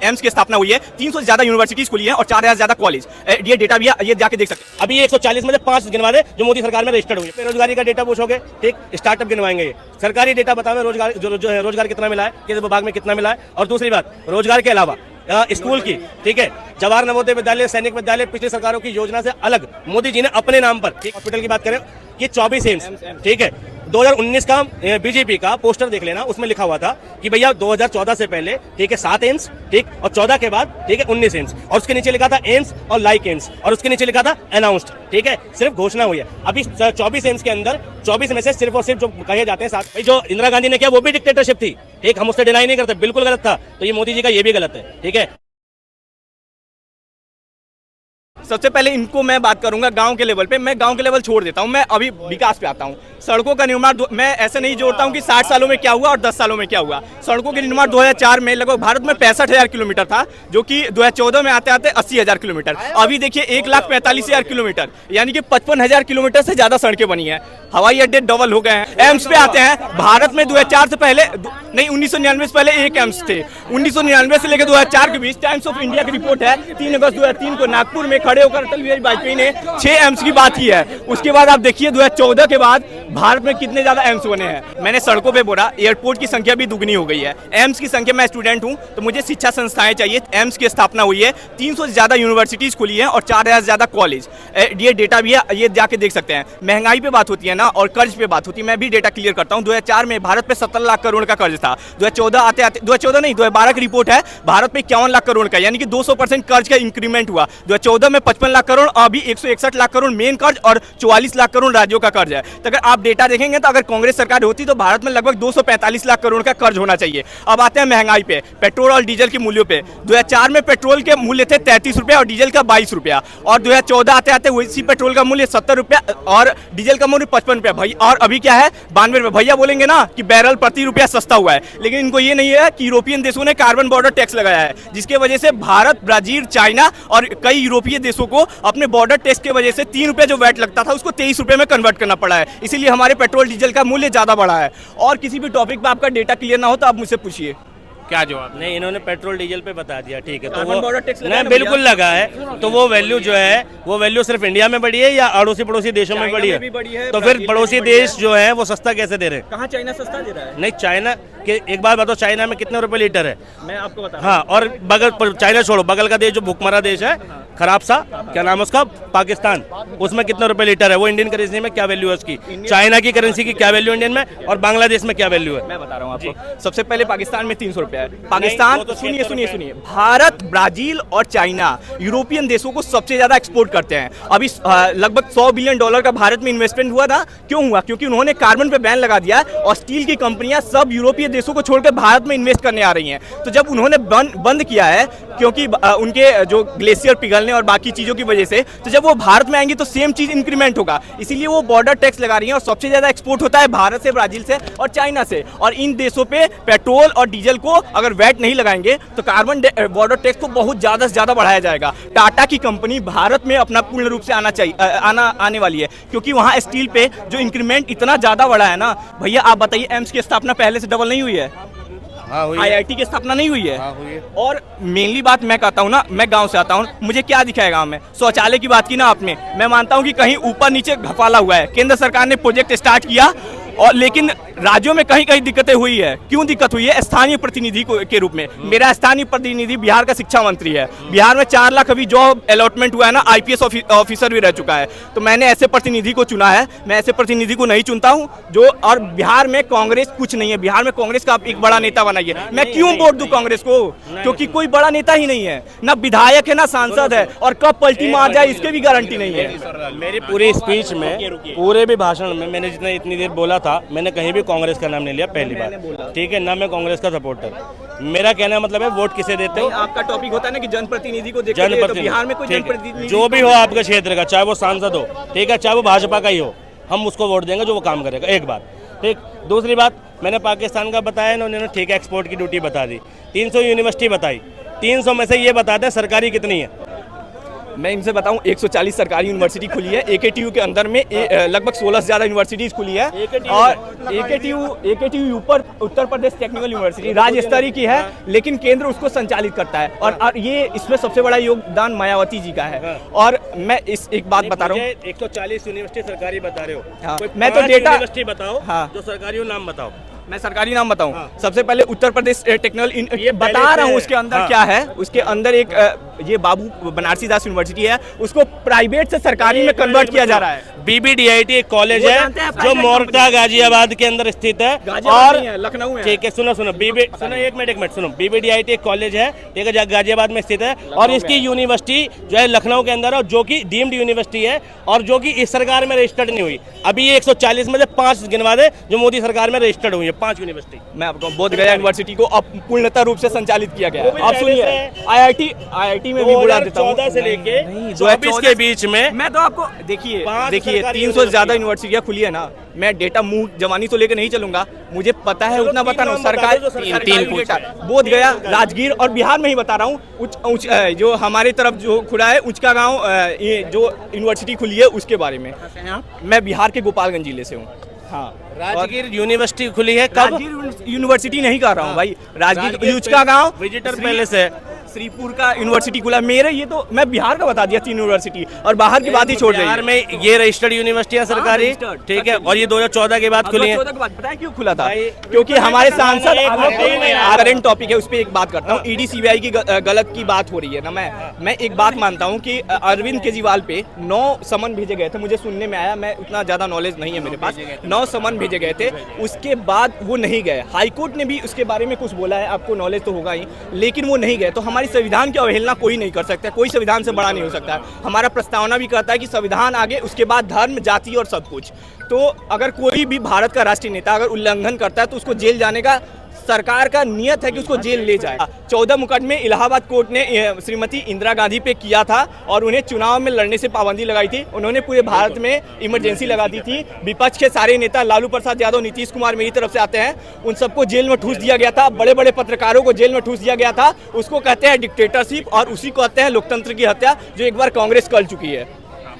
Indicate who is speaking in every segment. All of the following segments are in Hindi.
Speaker 1: एम्स की स्थापना हुई है, 300 से ज्यादा यूनिवर्सिटीज खुली हैं और 4000 से ज्यादा कॉलेज। ये डेटा भी ये जाके देख सकते हैं।
Speaker 2: अभी 140 में से 5 गिनवा दे जो मोदी सरकार में रजिस्टर्ड हुए। बेरोजगारी का डेटा पूछोगे, ठीक, स्टार्टअप गिनवाएंगे। ये सरकारी डेटा बताओ रोजगार जो है, रोजगार कितना मिला है, किस विभाग में कितना मिला है। और दूसरी बात, रोजगार के अलावा स्कूल की, ठीक है, जवाहर नवोदय विद्यालय, सैनिक विद्यालय पिछली सरकारों की योजना से अलग मोदी जी ने अपने नाम पर, ठीक, हॉस्पिटल की बात करें कि 24 एम्स, ठीक है, 2019 का बीजेपी का पोस्टर देख लेना, उसमें लिखा हुआ था कि भैया 2014 से पहले, ठीक है, 7 एम्स, ठीक, और 14 के बाद, ठीक है, 19 एम्स, और उसके नीचे लिखा था एम्स और लाइक एम्स, और उसके नीचे लिखा था अनाउंस्ड, ठीक है, सिर्फ घोषणा हुई है। अभी 24 एम्स के अंदर 24 में से सिर्फ और सिर्फ जो कहे जाते हैं 7, जो इंदिरा गांधी ने किया वो भी डिक्टेटरशिप थी, ठीक, हम उससे डिनाई नहीं करते, बिल्कुल गलत था। तो ये मोदी जी का ये भी गलत है, ठीक है।
Speaker 1: सबसे पहले इनको मैं बात करूंगा गांव के लेवल पे। मैं गांव के लेवल छोड़ देता हूं, मैं अभी विकास पे आता हूं। सड़कों का निर्माण मैं ऐसे नहीं जोड़ता हूं कि 60 सालों में क्या हुआ और 10 सालों में क्या हुआ। सड़कों के निर्माण 2004 में लगभग भारत में 65,000 किलोमीटर था, जो कि 2014 में आते आते 80,000 किलोमीटर। अभी देखिए 1,45,000 किलोमीटर, यानी कि 55,000 किलोमीटर से ज्यादा सड़कें बनी है। हवाई अड्डे डबल हो गए हैं। एम्स पे आते हैं, भारत में 2004 से पहले नहीं, 1999 से पहले 1 एम्स थे। 1999 से लेकर 2004 के बीच टाइम्स ऑफ इंडिया की रिपोर्ट है, 3 अगस्त 2003 को नागपुर में खड़े होकर अटल बिहारी वाजपेयी ने 6 एम्स की बात की है। उसके बाद आप देखिए 2014 के बाद भारत में कितने ज्यादा एम्स बने हैं। मैंने सड़कों पे बोला, एयरपोर्ट की संख्या भी दुगनी हो गई है। एम्स की संख्या, मैं स्टूडेंट हूं तो मुझे शिक्षा संस्थाएं चाहिए। एम्स की स्थापना हुई है, 300 से ज्यादा यूनिवर्सिटीज खुली हैं और 4000 से ज्यादा कॉलेज। ये डेटा भी है, ये जाके देख सकते हैं। महंगाई पे बात होती है ना, और कर्ज पे बात होती है, मैं भी डेटा क्लियर करता हूं। 2004 में भारत पे 17 लाख करोड़ का कर्ज था। 2014 नहीं, 2012 की रिपोर्ट है, भारत पे 51 लाख करोड़ का, यानी कि 200% कर्ज का इंक्रीमेंट हुआ। 2014 में 55 लाख करोड़, अभी 161 लाख करोड़ मेन कर्ज और 44 लाख करोड़ राज्यों का कर्ज है। तो अगर आप डेटा देखेंगे तो अगर कांग्रेस सरकार होती तो भारत में लगभग 245 लाख करोड़ का कर्ज होना चाहिए। अब आते हैं महंगाई पे, पेट्रोल और डीजल के मूल्यों पे। 2004 में पेट्रोल के मूल्य थे 33 रुपया और डीजल का 22 रुपया, और 2014 आते आते वही पेट्रोल का मूल्य 70 रुपया और डीजल का मूल्य 55 रुपया भाई, और अभी क्या है 92 रुपया। भैया बोलेंगे ना कि बैरल प्रति रुपया सस्ता हुआ है, लेकिन इनको ये नहीं है कि यूरोपियन देशों ने कार्बन बॉर्डर टैक्स लगाया है, जिसके वजह से भारत, ब्राजील, चाइना और कई यूरोपीय देशों को अपने बॉर्डर टैक्स के वजह से 3 रुपये जो वैट लगता था उसको 23 रुपये में कन्वर्ट करना पड़ा है। इसीलिए हमारे पेट्रोल डीजल का मूल्य ज्यादा बढ़ा है। और किसी भी टॉपिक पे आपका डेटा क्लियर ना हो तो आप मुझसे पूछिए।
Speaker 2: क्या जवाब? नहीं, इन्होंने पेट्रोल डीजल पे बता दिया, ठीक है, तो
Speaker 1: कार्बन बॉर्डर टैक्स
Speaker 2: नहीं बिल्कुल लगा है। तो वो वैल्यू जो है, वो वैल्यू सिर्फ इंडिया में बढ़ी है या अड़ोसी पड़ोसी देशों में बढ़ी है? तो फिर पड़ोसी देश जो है वो सस्ता कैसे दे रहे हैं?
Speaker 1: कहाँ चाइना सस्ता दे रहा है?
Speaker 2: नहीं, चाइना के एक बात बताओ, चाइना में कितने रुपए लीटर है?
Speaker 1: मैं आपको बता,
Speaker 2: हाँ, और बगल, चाइना छोड़ो, बगल का देश जो भूखमरा देश है, खराब सा, क्या नाम है उसका, पाकिस्तान, उसमें कितने रुपए लीटर है? वो इंडियन करेंसी में क्या वैल्यू है उसकी? चाइना की करेंसी की क्या वैल्यू इंडियन में, और बांग्लादेश में क्या वैल्यू है?
Speaker 1: मैं बता रहा हूँ आपको। सबसे पहले पाकिस्तान में 300 रुपया है। पाकिस्तान, सुनिए, भारत, ब्राजील और चाइना यूरोपियन देशों को सबसे ज्यादा एक्सपोर्ट करते हैं। अभी लगभग $100 बिलियन का भारत में इन्वेस्टमेंट हुआ था। क्यों हुआ? क्योंकि उन्होंने कार्बन पे बैन लगा दिया और स्टील की कंपनियां सब यूरोपीय देशों को छोड़कर भारत में इन्वेस्ट करने आ रही हैं। तो जब उन्होंने बंद किया है, क्योंकि उनके जो ग्लेशियर पिघलने और बाकी चीजों की वजह से, तो जब वो भारत में आएंगे तो सेम चीज इंक्रीमेंट होगा, इसीलिए वो बॉर्डर टैक्स लगा रही है। और सबसे ज्यादा एक्सपोर्ट होता है भारत से, ब्राजील से और चाइना से। और इन देशों पे पेट्रोल और डीजल को अगर वैट नहीं लगाएंगे तो कार्बन बॉर्डर टैक्स को बहुत ज्यादा से ज्यादा बढ़ाया जाएगा। टाटा की कंपनी भारत में अपना पूर्ण रूप से आने वाली है, क्योंकि वहां स्टील पे जो इंक्रीमेंट इतना ज्यादा बढ़ा है ना। भैया आप बताइए, एम्स की स्थापना पहले से डबल नहीं हुई है?
Speaker 2: हाँ,
Speaker 1: IIT की स्थापना नहीं हुई है?
Speaker 2: हाँ, हुई है।
Speaker 1: और मेनली बात मैं कहता हूँ ना, मैं गांव से आता हूँ, मुझे क्या दिखा है गांव में? शौचालय की बात की ना आपने, मैं मानता हूँ कि कहीं ऊपर नीचे घपाला हुआ है। केंद्र सरकार ने प्रोजेक्ट स्टार्ट किया, और लेकिन राज्यों में कहीं कहीं दिक्कतें हुई है। क्यों दिक्कत हुई है? स्थानीय प्रतिनिधि के रूप में। मेरा स्थानीय प्रतिनिधि बिहार का शिक्षा मंत्री है। बिहार में 4 लाख अभी जॉब अलॉटमेंट हुआ है ना, IPS ऑफिसर भी रह चुका है। तो मैंने ऐसे प्रतिनिधि को चुना है, मैं ऐसे प्रतिनिधि को नहीं चुनता हूं जो, और बिहार में कांग्रेस कुछ नहीं है। बिहार में कांग्रेस का आप एक बड़ा नेता बनाइए। मैं क्यों वोट दूं कांग्रेस को? क्योंकि कोई बड़ा नेता ही नहीं है, ना विधायक है ना सांसद है, और कब पलटी मार जाए इसके भी गारंटी नहीं है।
Speaker 2: मेरी पूरी स्पीच में, पूरे भी भाषण में मैंने जितना इतनी देर बोला था, मैंने कहीं भी कांग्रेस का नाम नहीं लिया, पहली बार, ठीक है ना। मैं कांग्रेस का सपोर्टर, मेरा कहना मतलब है वोट किसे देते हो?
Speaker 1: आपका टॉपिक होता है ना कि जनप्रतिनिधि को देखते हैं, तो बिहार में कोई जनप्रतिनिधि
Speaker 2: जो भी हो आपके क्षेत्र का, चाहे वो सांसद हो, ठीक है, चाहे वो भाजपा का ही हो, हम उसको वोट देंगे जो वो काम करेगा। एक बात, ठीक। दूसरी बात, मैंने पाकिस्तान का बताया ना, उन्होंने ठीक है एक्सपोर्ट की ड्यूटी बता दी, 300 यूनिवर्सिटी बताई, 300 में से ये बता दें सरकारी कितनी है?
Speaker 1: मैं इनसे बताऊं 140 सरकारी यूनिवर्सिटी खुली है AKTU के अंदर में लगभग 16 से ज़्यादा यूनिवर्सिटीज़ खुली है और AKTU ऊपर उत्तर प्रदेश टेक्निकल यूनिवर्सिटी राज्य स्तरीय की है लेकिन केंद्र उसको संचालित करता है और ये इसमें सबसे बड़ा योगदान मायावती जी का है। और मैं इस एक बात बता रहा हूँ
Speaker 2: 140 यूनिवर्सिटी सरकारी बता रहे हो।
Speaker 1: हाँ,
Speaker 2: कोई
Speaker 1: मैं तो
Speaker 2: 5
Speaker 1: डेटा
Speaker 2: यूनिवर्सिटी बताओ।
Speaker 1: हाँ,
Speaker 2: जो सरकारी हो नाम बताओ।
Speaker 1: मैं सरकारी नाम बताऊं
Speaker 2: हाँ।
Speaker 1: सबसे पहले उत्तर प्रदेश टेक्निकल
Speaker 2: ये
Speaker 1: बता रहा हूं उसके अंदर
Speaker 2: हाँ।
Speaker 1: क्या है। उसके अंदर एक ये बाबू बनारसी दास यूनिवर्सिटी है उसको प्राइवेट से सरकारी में कन्वर्ट किया जा रहा है।
Speaker 2: BBDIT एक कॉलेज
Speaker 1: वो
Speaker 2: है
Speaker 1: जानते हैं,
Speaker 2: जो
Speaker 1: प्राइवेट
Speaker 2: मोरटा गाजियाबाद के अंदर स्थित है
Speaker 1: गाजियाबाद
Speaker 2: और
Speaker 1: नहीं है, लखनऊ है।
Speaker 2: ठीक है सुनो एक मिनट सुनो BBDIT एक कॉलेज है ठीक है गाजियाबाद में स्थित है और इसकी यूनिवर्सिटी जो है लखनऊ के अंदर है जो कि डीम्ड यूनिवर्सिटी है और जो कि इस सरकार में रजिस्टर्ड नहीं हुई। अभी ये 140 में से 5 गिनवा दे जो मोदी सरकार में रजिस्टर्ड हुई है 5 यूनिवर्सिटी।
Speaker 1: मैं आपको बोध गया यूनिवर्सिटी को अब पूर्णतः रूप से संचालित किया गया
Speaker 2: वो भी
Speaker 1: है। अब सुनिए
Speaker 2: पहले
Speaker 1: IIT में भी बुला देता हूँ
Speaker 2: 2014 से लेके
Speaker 1: नहीं,
Speaker 2: 24 के बीच में
Speaker 1: मैं तो आपको देखिए 300 से
Speaker 2: यूनिवर्सिटी
Speaker 1: ज्यादा यूनिवर्सिटियां खुली है ना। मैं डेटा मुंह जवानी तो लेकर नहीं चलूंगा मुझे पता है उतना बता रहा हूँ। सरकारी डेटा बोध गया राजगीर और बिहार में ही बता रहा हूँ जो हमारे तरफ जो खुला है उचका गांव ये जो यूनिवर्सिटी खुली है उसके बारे में। मैं बिहार के गोपालगंज जिले से हूँ। हाँ
Speaker 2: राजगीर यूनिवर्सिटी खुली है कब?
Speaker 1: राजगीर यूनिवर्सिटी नहीं कर रहा हूँ भाई। राजगीर उचका गांव
Speaker 2: विजिटर पैलेस है
Speaker 1: श्रीपुर का यूनिवर्सिटी खुला मेरे। ये तो मैं बिहार का बता दिया 3 यूनिवर्सिटी और बाहर की बात ही छोड़
Speaker 2: बिहार में ये रजिस्टर्ड यूनिवर्सिटी है सरकारी
Speaker 1: registered,
Speaker 2: ठीक है और ये 2014 के बाद खुली है।
Speaker 1: 2014 के बाद पता है क्यों खुला था?
Speaker 2: भाई,
Speaker 1: क्योंकि हमारे सांसद
Speaker 2: एक
Speaker 1: करंट टॉपिक है उस पर एक बात करता हूँ। ED CBI की गलत की बात हो रही है ना। मैं एक बात मानता हूँ कि अरविंद केजरीवाल पे 9 समन भेजे गए थे। मुझे सुनने में आया, मैं उतना ज्यादा नॉलेज नहीं है मेरे पास। 9 समन भेजे गए थे उसके बाद वो नहीं गए। हाईकोर्ट ने भी उसके बारे में कुछ बोला है, आपको नॉलेज तो होगा ही, लेकिन वो नहीं गए। तो हमारी संविधान की अवहेलना कोई नहीं कर सकता, कोई संविधान से बड़ा नहीं हो सकता। हमारा प्रस्तावना भी कहता है कि संविधान आगे उसके बाद धर्म जाति और सब कुछ। तो अगर कोई भी भारत का राष्ट्रीय नेता अगर उल्लंघन करता है तो उसको जेल जाने का सरकार का नियत है कि उसको जेल ले जाए। 14 मुकदमे इलाहाबाद कोर्ट ने श्रीमती इंदिरा गांधी पे किया था और उन्हें चुनाव में लड़ने से पाबंदी लगाई थी। उन्होंने पूरे भारत में इमरजेंसी लगा दी थी। विपक्ष के सारे नेता लालू प्रसाद यादव, नीतीश कुमार मेरी तरफ से आते हैं, उन सबको जेल में ठूस दिया गया था। बड़े बड़े पत्रकारों को जेल में ठूस दिया गया था। उसको कहते हैं डिक्टेटरशिप और उसी को कहते हैं लोकतंत्र की हत्या, जो एक बार कांग्रेस कर चुकी है।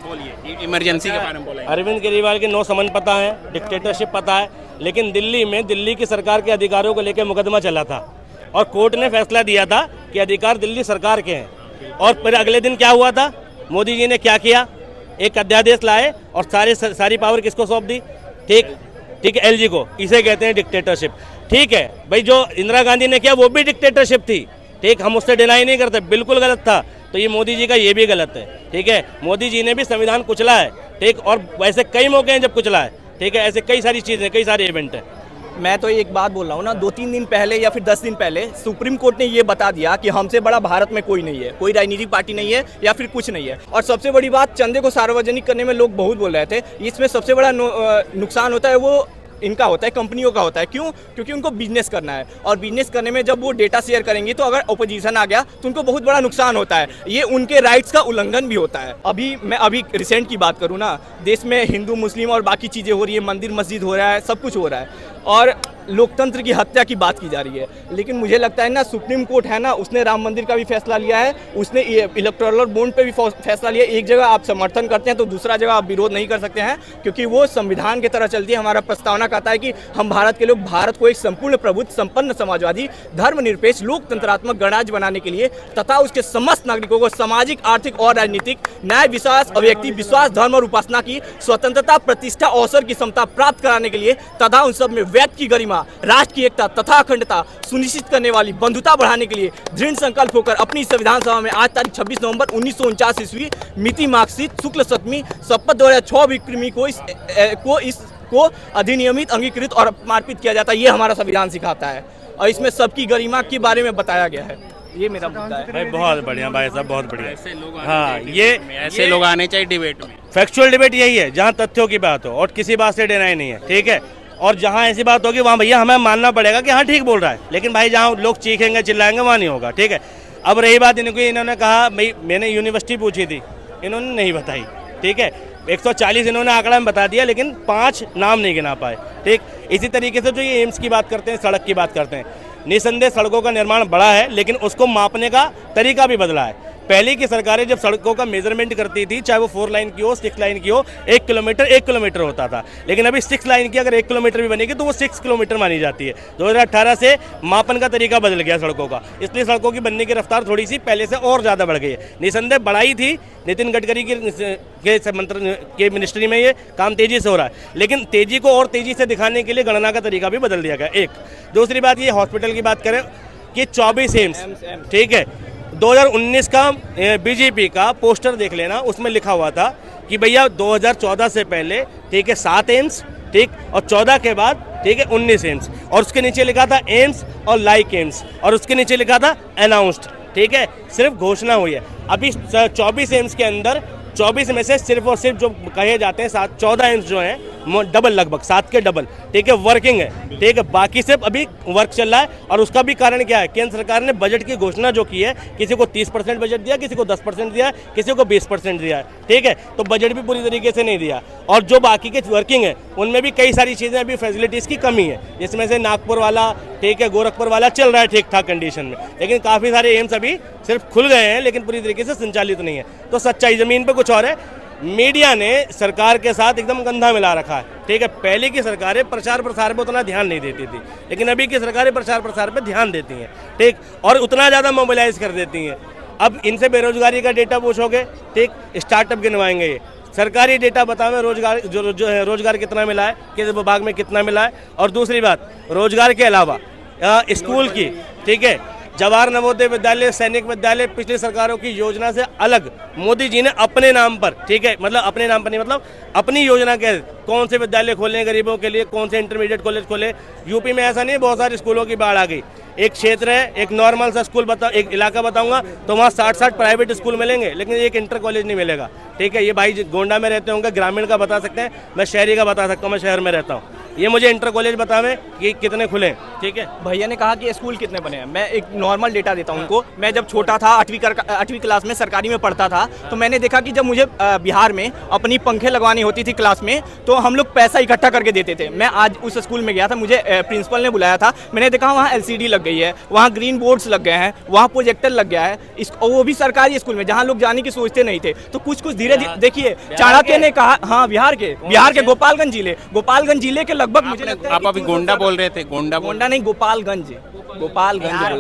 Speaker 3: बोलिए इमरजेंसी के बारे में बोला।
Speaker 2: अरविंद केजरीवाल के 9 समन पता है, डिक्टेटरशिप पता है, लेकिन दिल्ली में दिल्ली की सरकार के अधिकारों को लेकर मुकदमा चला था और कोर्ट ने फैसला दिया था कि अधिकार दिल्ली सरकार के हैं। और फिर अगले दिन क्या हुआ था, मोदी जी ने क्या किया, एक अध्यादेश लाए और सारी पावर किसको सौंप दी? ठीक है, LG को। इसे कहते हैं डिक्टेटरशिप। ठीक है भाई, जो इंदिरा गांधी ने किया वो भी डिक्टेटरशिप थी। ठीक, हम उससे डिनाई नहीं करते, बिल्कुल गलत था। तो ये मोदी जी का ये भी गलत है। ठीक है, मोदी जी ने भी संविधान कुचला है। ठीक, और वैसे कई मौके हैं जब कुचला है। ठीक है, ऐसे कई सारी चीज़ें, कई सारे इवेंट हैं।
Speaker 1: मैं तो एक बात बोल रहा हूँ ना, 2-3 दिन पहले या फिर 10 दिन पहले सुप्रीम कोर्ट ने ये बता दिया कि हमसे बड़ा भारत में कोई नहीं है, कोई राजनीतिक पार्टी नहीं है या फिर कुछ नहीं है। और सबसे बड़ी बात, चंदे को सार्वजनिक करने में लोग बहुत बोल रहे थे। इसमें सबसे बड़ा नुकसान होता है वो इनका होता है, कंपनियों का होता है। क्यों? क्योंकि उनको बिजनेस करना है और बिजनेस करने में जब वो डेटा शेयर करेंगी तो अगर ओपोजिशन आ गया तो उनको बहुत बड़ा नुकसान होता है। ये उनके राइट्स का उल्लंघन भी होता है। अभी रिसेंट की बात करूँ ना, देश में हिंदू मुस्लिम और बाकी चीज़ें हो रही है, मंदिर मस्जिद हो रहा है, सब कुछ हो रहा है और लोकतंत्र की हत्या की बात की जा रही है। लेकिन मुझे लगता है ना, सुप्रीम कोर्ट है ना, उसने राम मंदिर का भी फैसला लिया है, उसने इलेक्टोरल बॉन्ड पे भी फैसला लिया। एक जगह आप समर्थन करते हैं तो दूसरा जगह आप विरोध नहीं कर सकते हैं, क्योंकि वो संविधान की तरह चलती है। हमारा प्रस्तावना कहता है कि हम भारत के लोग भारत को एक संपूर्ण प्रबुद्ध, संपन्न, समाजवादी, धर्मनिरपेक्ष, लोकतंत्रात्मक गणराज्य बनाने के लिए तथा उसके समस्त नागरिकों को सामाजिक, आर्थिक और राजनीतिक न्याय, विश्वास, अव्यक्ति विश्वास, धर्म और उपासना की स्वतंत्रता, प्रतिष्ठा, अवसर की समता प्राप्त कराने के लिए तथा उन सब में व्यक्ति की गरिमा, राष्ट्र की एकता तथा अखंडता सुनिश्चित करने वाली बंधुता बढ़ाने के लिए दृढ़ संकल्प होकर अपनी संविधान सभा में आज तारीख 26 नवंबर 1949 ईस्वी मिति मार्क्सिस्ट शुक्ल सप्तमी शपथ 2006 विक्रमी को अधिनियमित, अंगीकृत और समर्पित किया जाता है। ये हमारा संविधान सिखाता है और इसमें सबकी गरिमा के बारे में बताया गया है। ये मेरा मुद्दा है
Speaker 2: भाई। बहुत बढ़िया भाई साहब, बहुत बढ़िया।
Speaker 3: ऐसे लोग
Speaker 2: हाँ, ये
Speaker 3: ऐसे लोग आने चाहिए डिबेट में।
Speaker 2: फैक्चुअल डिबेट यही है जहाँ तथ्यों की बात हो और किसी बात से डिनाई नहीं है। ठीक है, और जहाँ ऐसी बात होगी वहाँ भैया हमें मानना पड़ेगा कि हाँ ठीक बोल रहा है। लेकिन भाई जहाँ लोग चीखेंगे चिल्लाएंगे वहाँ नहीं होगा। ठीक है, अब रही बात इन्होंने कहा, मैंने यूनिवर्सिटी पूछी थी, इन्होंने नहीं बताई। ठीक है, 140 इन्होंने आंकड़ा में बता दिया, लेकिन 5 नाम नहीं गिना पाए। ठीक, इसी तरीके से जो ये एम्स की बात करते हैं, सड़क की बात करते हैं, निसंदेह सड़कों का निर्माण बड़ा है, लेकिन उसको मापने का तरीका भी बदला है। पहले की सरकारें जब सड़कों का मेजरमेंट करती थी, चाहे वो 4 लाइन की हो, 6 लाइन की हो, 1 किलोमीटर होता था। लेकिन अभी 6 लाइन की अगर 1 किलोमीटर भी बनेगी तो वो 6 किलोमीटर मानी जाती है। 2018 से मापन का तरीका बदल गया सड़कों का, इसलिए सड़कों की बनने की रफ्तार थोड़ी सी पहले से और ज़्यादा बढ़ गई है। निसंदेह बढ़ाई थी नितिन गडकरी के मंत्र के मिनिस्ट्री में, ये काम तेजी से हो रहा है, लेकिन तेजी को और तेजी से दिखाने के लिए गणना का तरीका भी बदल दिया गया। एक दूसरी बात, ये हॉस्पिटल की बात करें कि 24 एम्स, ठीक है, 2019 का बीजेपी का पोस्टर देख लेना, उसमें लिखा हुआ था कि भैया 2014 से पहले, ठीक है, 7 एम्स, ठीक, और 14 के बाद, ठीक है, 19 एम्स, और उसके नीचे लिखा था एम्स और लाइक एम्स, और उसके नीचे लिखा था अनाउंस्ड, ठीक है, सिर्फ घोषणा हुई है। अभी 24 एम्स के अंदर 24 में से सिर्फ और सिर्फ जो कहे जाते हैं 14 एम्स जो हैं, डबल, लगभग 7 के डबल, ठीक है, वर्किंग है, ठीक है, बाकी सिर्फ अभी वर्क चल रहा है। और उसका भी कारण क्या है, केंद्र सरकार ने बजट की घोषणा जो की है, किसी को 30% बजट दिया, किसी को 10% दिया, किसी को 20% दिया है, ठीक है, तो बजट भी पूरी तरीके से नहीं दिया। और जो बाकी के वर्किंग है उनमें भी कई सारी चीज़ें अभी फैसिलिटीज़ की कमी है, जिसमें से नागपुर वाला, ठीक है, गोरखपुर वाला चल रहा है ठीक ठाक कंडीशन में, लेकिन काफ़ी सारे एम्स अभी सिर्फ खुल गए हैं लेकिन पूरी तरीके से संचालित नहीं है। तो सच्चाई ज़मीन पर कुछ और है। मीडिया ने सरकार के साथ एकदम कंधा मिला रखा है, ठीक है। पहले की सरकारें प्रचार प्रसार पे उतना ध्यान नहीं देती थी, लेकिन अभी की सरकारें प्रचार प्रसार पे ध्यान देती हैं, ठीक, और उतना ज़्यादा मोबिलाइज कर देती हैं। अब इनसे बेरोजगारी का डेटा पूछोगे, ठीक, स्टार्टअप गिनवाएंगे ये, सरकारी डेटा बतावे रोजगार जो है रोजगार कितना मिला है, किस विभाग में कितना मिला है। और दूसरी बात, रोजगार के अलावा स्कूल की, ठीक है, जवाहर नवोदय विद्यालय, सैनिक विद्यालय पिछली सरकारों की योजना से अलग मोदी जी ने अपने नाम पर, ठीक है, मतलब अपने नाम पर नहीं, मतलब अपनी योजना के कौन से विद्यालय खोले गरीबों के लिए, कौन से इंटरमीडिएट कॉलेज खोले। यूपी में ऐसा नहीं, बहुत सारे स्कूलों की बाढ़ आ गई। एक क्षेत्र है, एक नॉर्मल सा स्कूल एक इलाका बताऊंगा तो वहाँ 60 प्राइवेट स्कूल मिलेंगे, लेकिन एक इंटर कॉलेज नहीं मिलेगा, ठीक है। ये भाई गोंडा में रहते होंगे, ग्रामीण का बता सकते हैं, मैं शहरी का बता सकता हूँ, मैं शहर में रहता हूँ। ये मुझे इंटर कॉलेज बतावें कि कितने खुले, ठीक है।
Speaker 1: भैया ने कहा कि स्कूल कितने बने हैं, मैं एक नॉर्मल डेटा देता हूं उनको। मैं जब छोटा था, 8वीं क्लास में सरकारी में पढ़ता था, तो मैंने देखा कि जब मुझे बिहार में अपनी पंखे लगवानी होती थी क्लास में, तो हम लोग पैसा इकट्ठा करके देते थे। मैं आज उस स्कूल में गया था, मुझे प्रिंसिपल ने बुलाया था, मैंने देखा वहाँ LCD लग गई है, वहाँ ग्रीन बोर्ड्स लग गए हैं, वहाँ प्रोजेक्टर लग गया है, वो भी सरकारी स्कूल में जहाँ लोग जाने की सोचते नहीं थे। तो कुछ धीरे धीरे देखिए, चाणक्य ने कहा, हाँ, बिहार के गोपालगंज जिले के लगभग, मुझे
Speaker 3: आप अभी गोंडा बोल रहे थे, गोंडा
Speaker 1: नहीं, गोपालगंज बिहार।